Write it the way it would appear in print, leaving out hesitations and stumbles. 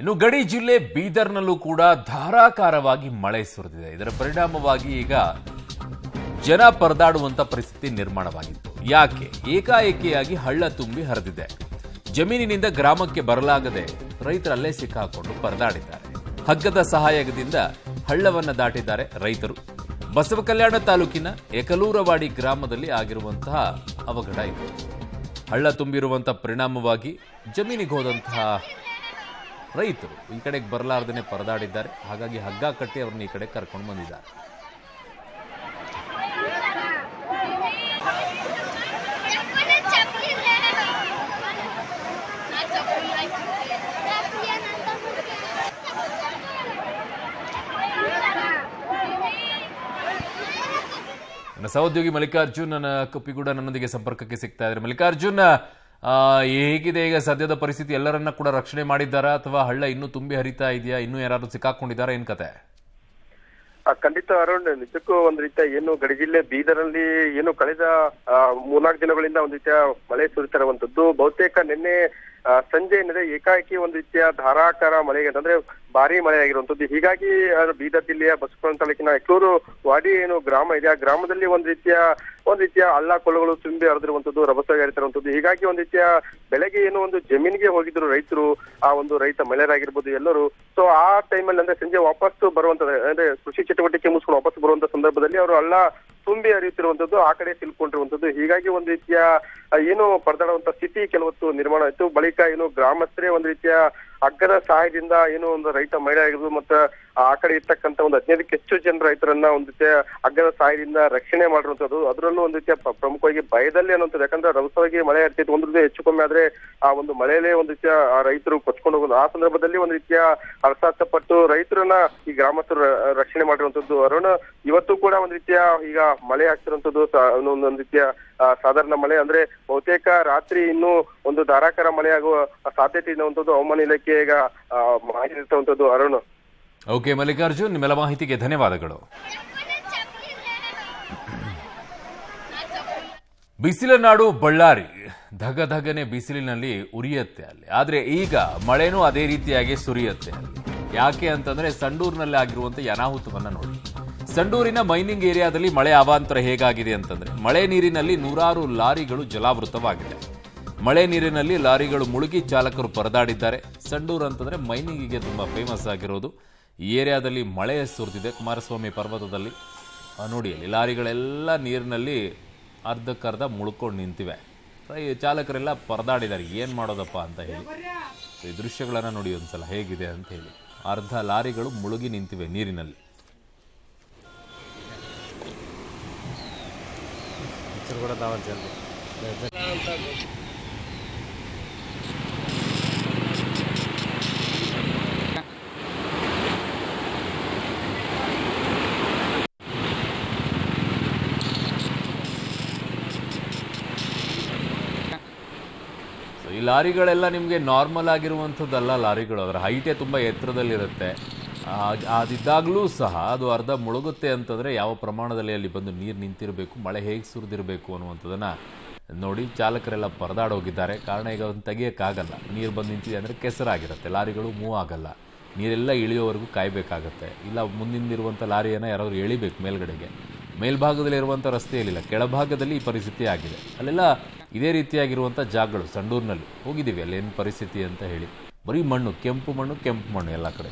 ಇನ್ನು ಗಡಿ ಜಿಲ್ಲೆ ಬೀದರ್ನಲ್ಲೂ ಕೂಡ ಧಾರಾಕಾರವಾಗಿ ಮಳೆ ಸುರಿದಿದೆ. ಇದರ ಪರಿಣಾಮವಾಗಿ ಈಗ ಜನ ಪರದಾಡುವಂತ ಪರಿಸ್ಥಿತಿ ನಿರ್ಮಾಣವಾಗಿತ್ತು. ಯಾಕೆ? ಏಕಾಏಕಿಯಾಗಿ ಹಳ್ಳ ತುಂಬಿ ಹರಿದಿದೆ. ಜಮೀನಿನಿಂದ ಗ್ರಾಮಕ್ಕೆ ಬರಲಾಗದೆ ರೈತರಲ್ಲೇ ಸಿಕ್ಕಾಕೊಂಡು ಪರದಾಡಿದ್ದಾರೆ. ಹಗ್ಗದ ಸಹಾಯದಿಂದ ಹಳ್ಳವನ್ನು ದಾಟಿದ್ದಾರೆ ರೈತರು. ಬಸವಕಲ್ಯಾಣ ತಾಲೂಕಿನ ಏಕಲೂರವಾಡಿ ಗ್ರಾಮದಲ್ಲಿ ಆಗಿರುವಂತಹ ಅವಘಡ ಇದು. ಹಳ್ಳ ತುಂಬಿರುವಂತಹ ಪರಿಣಾಮವಾಗಿ ಜಮೀನಿಗೆ ಹೋದಂತಹ ರೈತರು ಈ ಕಡೆಗೆ ಬರಲಾರ್ದೇ ಪರದಾಡಿದ್ದಾರೆ. ಹಾಗಾಗಿ ಹಗ್ಗ ಕಟ್ಟಿ ಅವ್ರನ್ನ ಈ ಕಡೆ ಕರ್ಕೊಂಡು ಬಂದಿದ್ದಾರೆ. ನನ್ನ ಸಹೋದ್ಯೋಗಿ ಮಲ್ಲಿಕಾರ್ಜುನ್ ನನ್ನ ಕಪ್ಪಿಗೂಡ ನನ್ನೊಂದಿಗೆ ಸಂಪರ್ಕಕ್ಕೆ ಸಿಗ್ತಾ ಇದ್ದಾರೆ. ಮಲ್ಲಿಕಾರ್ಜುನ್, ಹೇಗಿದೆ ಈಗ ಸದ್ಯದ ಪರಿಸ್ಥಿತಿ? ಎಲ್ಲರನ್ನ ಕೂಡ ರಕ್ಷಣೆ ಮಾಡಿದ್ದಾರಾ ಅಥವಾ ಹಳ್ಳ ಇನ್ನೂ ತುಂಬಿ ಹರಿತಾ ಇದೆಯಾ? ಇನ್ನೂ ಯಾರಾದ್ರೂ ಸಿಕ್ಕಾಕೊಂಡಿದ್ದಾರಾ? ಏನ್ ಕತೆ? ಖಂಡಿತ ಅರುಣ್, ನಿಜಕ್ಕೂ ಒಂದ್ ರೀತಿಯ ಏನು ಗಡಿ ಜಿಲ್ಲೆ ಬೀದರಲ್ಲಿ ಏನು ಕಳೆದ 3-4 ದಿನಗಳಿಂದ ಒಂದ್ ರೀತಿಯ ಮಳೆ ಸುರಿತಾ ಇರುವಂತದ್ದು. ಬಹುತೇಕ ನಿನ್ನೆ ಸಂಜೆ ಏನಿದೆ ಏಕಾಏಕಿ ಒಂದ್ ರೀತಿಯ ಧಾರಾಕಾರ ಮಳೆ ಅಂದ್ರೆ ಭಾರಿ ಮಳೆ ಆಗಿರುವಂತದ್ದು. ಹೀಗಾಗಿ ಬೀದರ್ ಜಿಲ್ಲೆಯ ಬಸವಕಲ್ಯಾಣ ತಾಲೂಕಿನ ಎಕ್ಲೂರು ವಾಡಿ ಏನು ಗ್ರಾಮ ಇದೆ, ಆ ಗ್ರಾಮದಲ್ಲಿ ಒಂದ್ ರೀತಿಯ ಹಳ್ಳ ಕೊಳ್ಳಗಳು ತುಂಬಿ ಹರಿದಿರುವಂತದ್ದು, ರಭಸವಾಗಿ ಹರಿತಿರುವಂತದ್ದು. ಹೀಗಾಗಿ ಒಂದ್ ರೀತಿಯ ಬೆಳಗ್ಗೆ ಏನು ಒಂದು ಜಮೀನಿಗೆ ಹೋಗಿದ್ರು ರೈತರು, ಆ ಒಂದು ರೈತ ಮಹಿಳೆಯರಾಗಿರ್ಬೋದು ಎಲ್ಲರೂ. ಸೊ ಆ ಟೈಮಲ್ಲಿ ಅಂದ್ರೆ ಸಂಜೆ ವಾಪಸ್ ಬರುವಂತ ಅಂದ್ರೆ ಕೃಷಿ ಚಟುವಟಿಕೆ ಮುಗಿಸ್ಕೊಂಡು ವಾಪಸ್ ಬರುವಂತ ಸಂದರ್ಭದಲ್ಲಿ ಅವರು ಹಳ್ಳ ತುಂಬಿ ಹರಿಯುತ್ತಿರುವಂತದ್ದು, ಆ ಕಡೆ ಸಿಲ್ಕೊಂಡಿರುವಂತದ್ದು. ಹೀಗಾಗಿ ಒಂದ್ ರೀತಿಯ ಏನು ಪರದಾಡುವಂತ ಸ್ಥಿತಿ ಕೆಲವತ್ತು ನಿರ್ಮಾಣ ಆಯ್ತು. ಬಳಿಕ ಏನು ಗ್ರಾಮಸ್ಥರೇ ಒಂದ್ ರೀತಿಯ ಹಗ್ಗದ ಸಹಾಯದಿಂದ ಏನು ಒಂದು ರೈತ ಮಹಿಳೆ ಆಗಿರ್ಬೋದು ಮತ್ತೆ ಆ ಕಡೆ ಇರ್ತಕ್ಕಂಥ ಒಂದು 15ಕ್ಕೂ ಹೆಚ್ಚು ಜನ ರೈತರನ್ನ ಒಂದ್ ರೀತಿಯ ಹಗ್ಗದ ಸಹಾಯದಿಂದ ರಕ್ಷಣೆ ಮಾಡಿರುವಂತದ್ದು. ಅದರಲ್ಲೂ ಒಂದ್ ರೀತಿಯ ಪ್ರಮುಖವಾಗಿ ಭಯದಲ್ಲಿ ಅನ್ನುವಂಥದ್ದು. ಯಾಕಂದ್ರೆ ರಭಸವಾಗಿ ಮಳೆ ಆಗ್ತಿತ್ತು, ಒಂದ್ ರೀತಿ ಹೆಚ್ಚು ಕಮ್ಮಿ ಆದ್ರೆ ಆ ಒಂದು ಮಳೆಯಲ್ಲೇ ಒಂದ್ ರೀತಿಯ ರೈತರು ಕೊಚ್ಕೊಂಡು ಹೋಗೋದು. ಆ ಸಂದರ್ಭದಲ್ಲಿ ಒಂದ್ ರೀತಿಯ ಹರ್ಷಾಥ ಪಟ್ಟು ರೈತರನ್ನ ಈ ಗ್ರಾಮಸ್ಥರು ರಕ್ಷಣೆ ಮಾಡಿರುವಂತದ್ದು. ಅರುಣ್, ಇವತ್ತು ಕೂಡ ಒಂದ್ ರೀತಿಯ ಈಗ ಮಳೆ ಆಗ್ತಿರುವಂತದ್ದು ಒಂದೊಂದ್ ರೀತಿಯ ಸಾಧಾರಣ ಮಳೆ ಅಂದ್ರೆ ಬಹುತೇಕ ರಾತ್ರಿ ಇನ್ನೂ ಒಂದು ಧಾರಾಕಾರ ಮಳೆ ಆಗುವ ಸಾಧ್ಯತೆ ಇರುವಂತದ್ದು ಹವಾಮಾನ ಇಲಾಖೆ ಈಗ ಮಾಹಿತಿ ನೀಡುವಂತದ್ದು. ಅರುಣ್, ಓಕೆ ಮಲ್ಲಿಕಾರ್ಜುನ್, ನಿಮ್ಮೆಲ್ಲ ಮಾಹಿತಿಗೆ ಧನ್ಯವಾದಗಳು. ಬಿಸಿಲ ನಾಡು ಬಳ್ಳಾರಿ ಧಗಧಗನೆ ಬಿಸಿಲಿನಲ್ಲಿ ಉರಿಯುತ್ತೆ ಅಲ್ಲಿ. ಆದ್ರೆ ಈಗ ಮಳೆನೂ ಅದೇ ರೀತಿಯಾಗಿ ಸುರಿಯುತ್ತೆ ಅಲ್ಲಿ. ಯಾಕೆ ಅಂತಂದ್ರೆ ಸಂಡೂರಿನಲ್ಲಿ ಆಗಿರುವಂತ ಅನಾಹುತವನ್ನ ನೋಡಿ. ಸಂಡೂರಿನ ಮೈನಿಂಗ್ ಏರಿಯಾದಲ್ಲಿ ಮಳೆ ಅವಾಂತರ ಹೇಗಾಗಿದೆ ಅಂತಂದ್ರೆ ಮಳೆ ನೀರಿನಲ್ಲಿ 100 ಲಾರಿಗಳು ಜಲಾವೃತವಾಗಿದೆ. ಮಳೆ ನೀರಿನಲ್ಲಿ ಲಾರಿಗಳು ಮುಳುಗಿ ಚಾಲಕರು ಪರದಾಡಿದ್ದಾರೆ. ಸಂಡೂರು ಅಂತಂದ್ರೆ ಮೈನಿಂಗಿಗೆ ತುಂಬಾ ಫೇಮಸ್ ಆಗಿರೋದು. ಈ ಏರಿಯಾದಲ್ಲಿ ಮಳೆ ಸುರಿದಿದೆ. ಕುಮಾರಸ್ವಾಮಿ ಪರ್ವತದಲ್ಲಿ ನೋಡಿ, ಅಲ್ಲಿ ಲಾರಿಗಳೆಲ್ಲ ನೀರಿನಲ್ಲಿ ಅರ್ಧಕ್ಕರ್ಧ ಮುಳ್ಕೊಂಡು ನಿಂತಿವೆ. ಚಾಲಕರೆಲ್ಲ ಪರದಾಡಿದ್ದಾರೆ, ಏನು ಮಾಡೋದಪ್ಪ ಅಂತ ಹೇಳಿ. ಈ ದೃಶ್ಯಗಳನ್ನು ನೋಡಿ ಒಂದ್ಸಲ ಹೇಗಿದೆ ಅಂತ ಹೇಳಿ. ಅರ್ಧ ಲಾರಿಗಳು ಮುಳುಗಿ ನಿಂತಿವೆ ನೀರಿನಲ್ಲಿ. ಈ ಲಾರಿಗಳೆಲ್ಲ ನಿಮಗೆ ನಾರ್ಮಲ್ ಆಗಿರುವಂಥದ್ದಲ್ಲ ಲಾರಿಗಳು. ಅದರ ಹೈಟೇ ತುಂಬ ಎತ್ತರದಲ್ಲಿರುತ್ತೆ. ಅದಿದ್ದಾಗಲೂ ಸಹ ಅದು ಅರ್ಧ ಮುಳುಗುತ್ತೆ ಅಂತಂದರೆ ಯಾವ ಪ್ರಮಾಣದಲ್ಲಿ ಅಲ್ಲಿ ಬಂದು ನೀರು ನಿಂತಿರಬೇಕು, ಮಳೆ ಹೇಗೆ ಸುರಿದಿರಬೇಕು ಅನ್ನುವಂಥದ್ದನ್ನು ನೋಡಿ ಚಾಲಕರೆಲ್ಲ ಪರದಾಡೋಗಿದ್ದಾರೆ. ಕಾರಣ ಈಗ ಅದನ್ನು ತೆಗಿಯೋಕ್ಕಾಗಲ್ಲ. ನೀರು ಬಂದು ನಿಂತಿದೆ ಅಂದರೆ ಕೆಸರಾಗಿರುತ್ತೆ, ಲಾರಿಗಳು ಮೂವ್ ಆಗಲ್ಲ. ನೀರೆಲ್ಲ ಇಳಿಯೋವರೆಗೂ ಕಾಯಬೇಕಾಗತ್ತೆ. ಇಲ್ಲ ಮುಂದಿನಿರುವಂಥ ಲಾರಿಯನ್ನು ಯಾರಾದರೂ ಎಳಿಬೇಕು ಮೇಲ್ಗಡೆಗೆ. ಮೇಲ್ಭಾಗದಲ್ಲಿರುವಂಥ ರಸ್ತೆಯಲ್ಲಿಲ್ಲ, ಕೆಳಭಾಗದಲ್ಲಿ ಈ ಪರಿಸ್ಥಿತಿ ಆಗಿದೆ. ಅಲ್ಲೆಲ್ಲ ಇದೇ ರೀತಿಯಾಗಿರುವಂಥ ಜಾಗಗಳು. ಸಂಡೂರಿನಲ್ಲಿ ಹೋಗಿದ್ದೀವಿ, ಅಲ್ಲೇನು ಪರಿಸ್ಥಿತಿ ಅಂತ ಹೇಳಿ. ಬರೀ ಮಣ್ಣು, ಕೆಂಪು ಮಣ್ಣು ಎಲ್ಲ ಕಡೆ.